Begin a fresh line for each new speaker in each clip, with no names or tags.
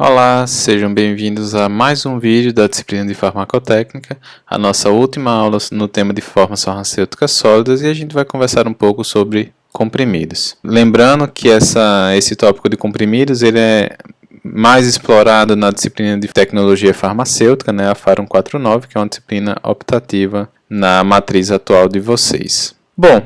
Olá, sejam bem-vindos a mais um vídeo da disciplina de farmacotécnica, a nossa última aula no tema de formas farmacêuticas sólidas, e a gente vai conversar um pouco sobre comprimidos. Lembrando que esse tópico de comprimidos ele é mais explorado na disciplina de tecnologia farmacêutica, né, a FAR 149, que é uma disciplina optativa na matriz atual de vocês. Bom,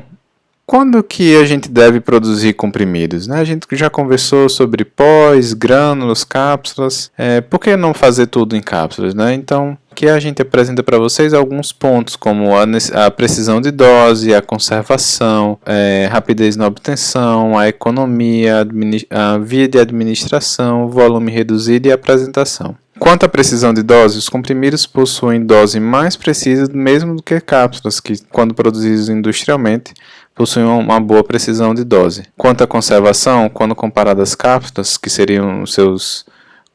quando que a gente deve produzir comprimidos? A gente já conversou sobre pós, grânulos, cápsulas. Por que não fazer tudo em cápsulas? Então, aqui a gente apresenta para vocês alguns pontos, como a precisão de dose, a conservação, rapidez na obtenção, a economia, a via de administração, volume reduzido e apresentação. Quanto à precisão de dose, os comprimidos possuem dose mais precisa mesmo do que cápsulas, que, quando produzidos industrialmente, possuem uma boa precisão de dose. Quanto à conservação, quando comparado às cápsulas, que seriam os seus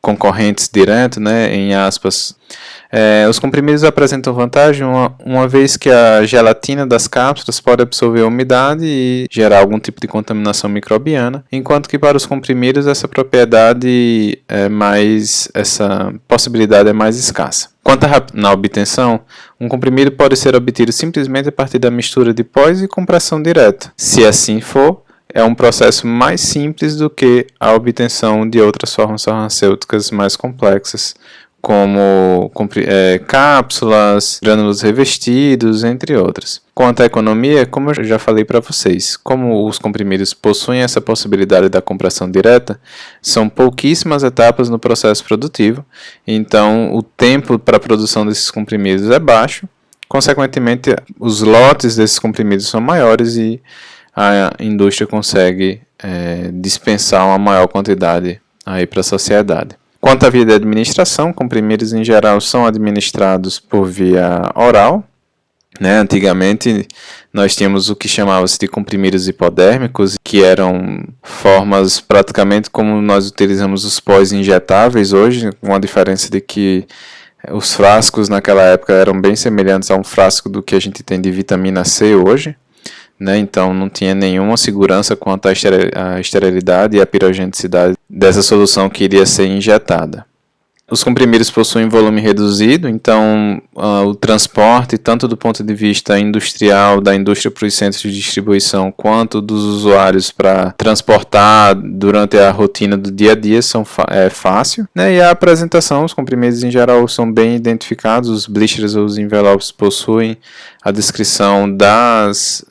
concorrentes diretos, em aspas, os comprimidos apresentam vantagem uma vez que a gelatina das cápsulas pode absorver a umidade e gerar algum tipo de contaminação microbiana, enquanto que para os comprimidos essa possibilidade é mais escassa. Quanto na obtenção, um comprimido pode ser obtido simplesmente a partir da mistura de pós e compressão direta. Se assim for, é um processo mais simples do que a obtenção de outras formas farmacêuticas mais complexas, como cápsulas, grânulos revestidos, entre outras. Quanto à economia, como eu já falei para vocês, como os comprimidos possuem essa possibilidade da compressão direta, são pouquíssimas etapas no processo produtivo, então o tempo para a produção desses comprimidos é baixo, consequentemente os lotes desses comprimidos são maiores e a indústria consegue dispensar uma maior quantidade para a sociedade. Quanto à via de administração, comprimidos em geral são administrados por via oral. Antigamente nós tínhamos o que chamava-se de comprimidos hipodérmicos, que eram formas praticamente como nós utilizamos os pós injetáveis hoje, com a diferença de que os frascos naquela época eram bem semelhantes a um frasco do que a gente tem de vitamina C hoje. Então não tinha nenhuma segurança quanto à esterilidade e à pirogenicidade dessa solução que iria ser injetada. Os comprimidos possuem volume reduzido, então o transporte, tanto do ponto de vista industrial, da indústria para os centros de distribuição, quanto dos usuários para transportar durante a rotina do dia a dia, é fácil. E a apresentação, os comprimidos em geral são bem identificados, os blisters ou os envelopes possuem a descrição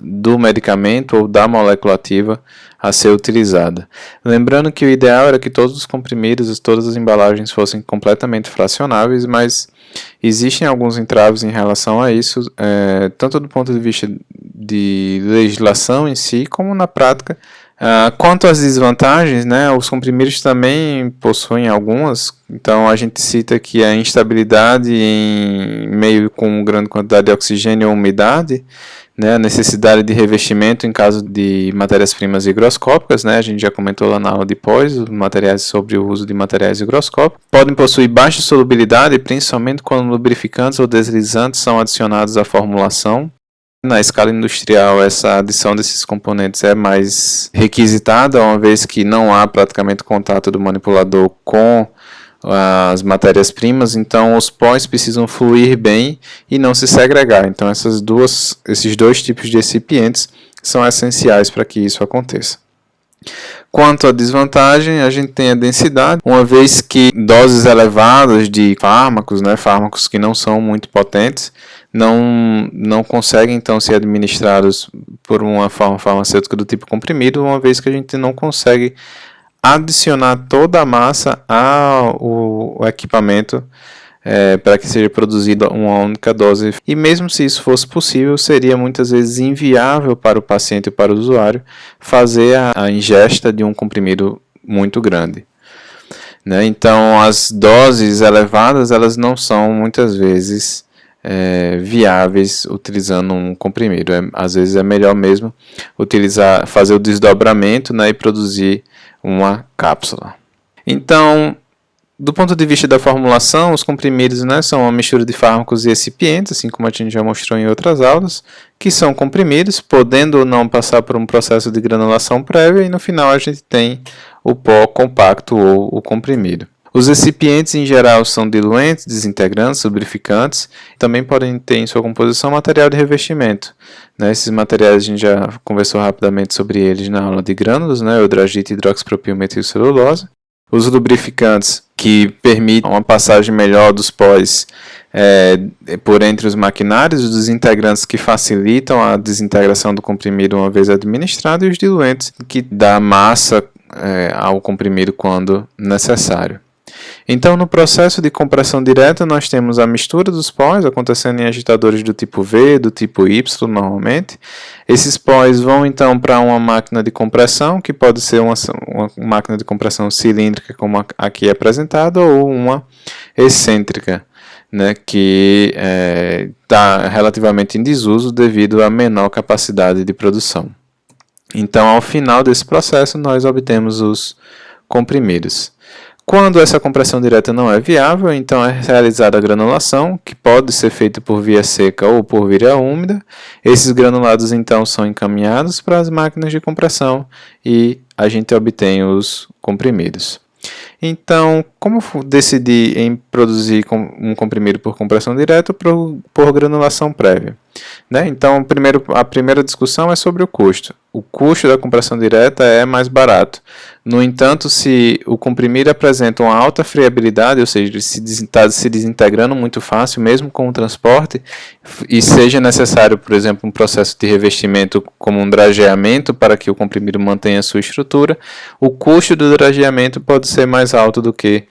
do medicamento ou da molécula ativa a ser utilizada. Lembrando que o ideal era que todos os comprimidos, todas as embalagens fossem completamente fracionáveis, mas existem alguns entraves em relação a isso, tanto do ponto de vista de legislação em si, como na prática. Quanto às desvantagens, os comprimidos também possuem algumas. Então a gente cita que a instabilidade em meio com grande quantidade de oxigênio ou umidade, a necessidade de revestimento em caso de matérias-primas higroscópicas, a gente já comentou lá na aula de pós, sobre o uso de materiais higroscópicos. Podem possuir baixa solubilidade, principalmente quando lubrificantes ou deslizantes são adicionados à formulação. Na escala industrial, essa adição desses componentes é mais requisitada, uma vez que não há praticamente contato do manipulador com as matérias-primas, então os pós precisam fluir bem e não se segregar. Então esses dois tipos de recipientes são essenciais para que isso aconteça. Quanto à desvantagem, a gente tem a densidade, uma vez que doses elevadas de fármacos, fármacos que não são muito potentes, não conseguem então ser administrados por uma forma farmacêutica do tipo comprimido, uma vez que a gente não consegue adicionar toda a massa ao equipamento para que seja produzida uma única dose. E mesmo se isso fosse possível, seria muitas vezes inviável para o paciente e para o usuário fazer a ingesta de um comprimido muito grande. Então as doses elevadas elas não são muitas vezes viáveis utilizando um comprimido. Às vezes é melhor mesmo fazer o desdobramento e produzir uma cápsula. Então, do ponto de vista da formulação, os comprimidos são uma mistura de fármacos e recipientes, assim como a gente já mostrou em outras aulas, que são comprimidos, podendo ou não passar por um processo de granulação prévia, e no final a gente tem o pó compacto ou o comprimido. Os recipientes, em geral, são diluentes, desintegrantes, lubrificantes. Também podem ter em sua composição material de revestimento. Né? Esses materiais a gente já conversou rapidamente sobre eles na aula de grânulos, né? Eudragita, hidroxipropil, metilcelulose. Os lubrificantes, que permitem uma passagem melhor dos pós por entre os maquinários, os desintegrantes que facilitam a desintegração do comprimido uma vez administrado, e os diluentes que dão massa ao comprimido quando necessário. Então, no processo de compressão direta, nós temos a mistura dos pós acontecendo em agitadores do tipo V, do tipo Y, normalmente. Esses pós vão, então, para uma máquina de compressão, que pode ser uma máquina de compressão cilíndrica, como aqui é apresentada, ou uma excêntrica, né, que está relativamente em desuso devido à menor capacidade de produção. Então, ao final desse processo, nós obtemos os comprimidos. Quando essa compressão direta não é viável, então é realizada a granulação, que pode ser feita por via seca ou por via úmida. Esses granulados, então, são encaminhados para as máquinas de compressão e a gente obtém os comprimidos. Então, como decidir em produzir um comprimido por compressão direta ou por granulação prévia? Né? Então, a primeira discussão é sobre o custo. O custo da compressão direta é mais barato. No entanto, se o comprimido apresenta uma alta friabilidade, ou seja, está se desintegrando muito fácil, mesmo com o transporte, e seja necessário, por exemplo, um processo de revestimento como um drageamento para que o comprimido mantenha sua estrutura, o custo do drageamento pode ser mais alto do que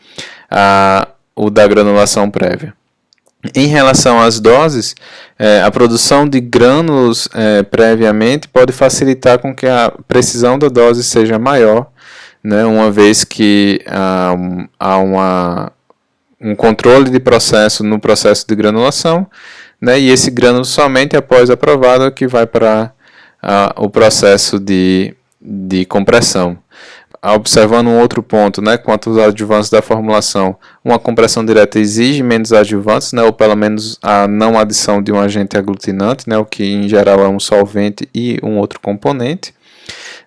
o da granulação prévia. Em relação às doses, a produção de grânulos previamente pode facilitar com que a precisão da dose seja maior, né, uma vez que há um controle de processo no processo de granulação, né, e esse grânulo somente após aprovado que vai para o processo de compressão. Observando um outro ponto, né, quanto aos adjuvantes da formulação, uma compressão direta exige menos adjuvantes, né, ou pelo menos a não adição de um agente aglutinante, né, o que em geral é um solvente e um outro componente.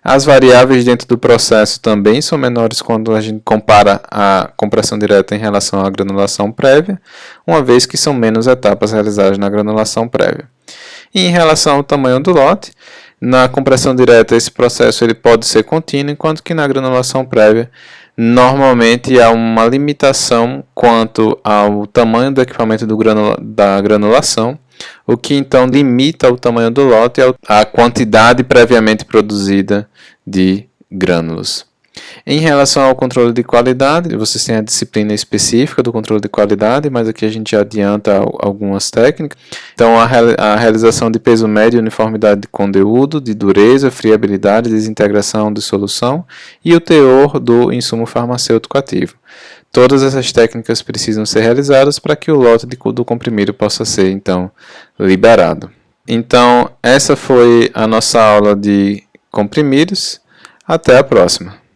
As variáveis dentro do processo também são menores quando a gente compara a compressão direta em relação à granulação prévia, uma vez que são menos etapas realizadas na granulação prévia. E em relação ao tamanho do lote, na compressão direta esse processo ele pode ser contínuo, enquanto que na granulação prévia normalmente há uma limitação quanto ao tamanho do equipamento da granulação, o que então limita o tamanho do lote e a quantidade previamente produzida de grânulos. Em relação ao controle de qualidade, vocês têm a disciplina específica do controle de qualidade, mas aqui a gente já adianta algumas técnicas. Então, a realização de peso médio e uniformidade de conteúdo, de dureza, friabilidade, desintegração de solução e o teor do insumo farmacêutico ativo. Todas essas técnicas precisam ser realizadas para que o lote do comprimido possa ser, então, liberado. Então, essa foi a nossa aula de comprimidos. Até a próxima.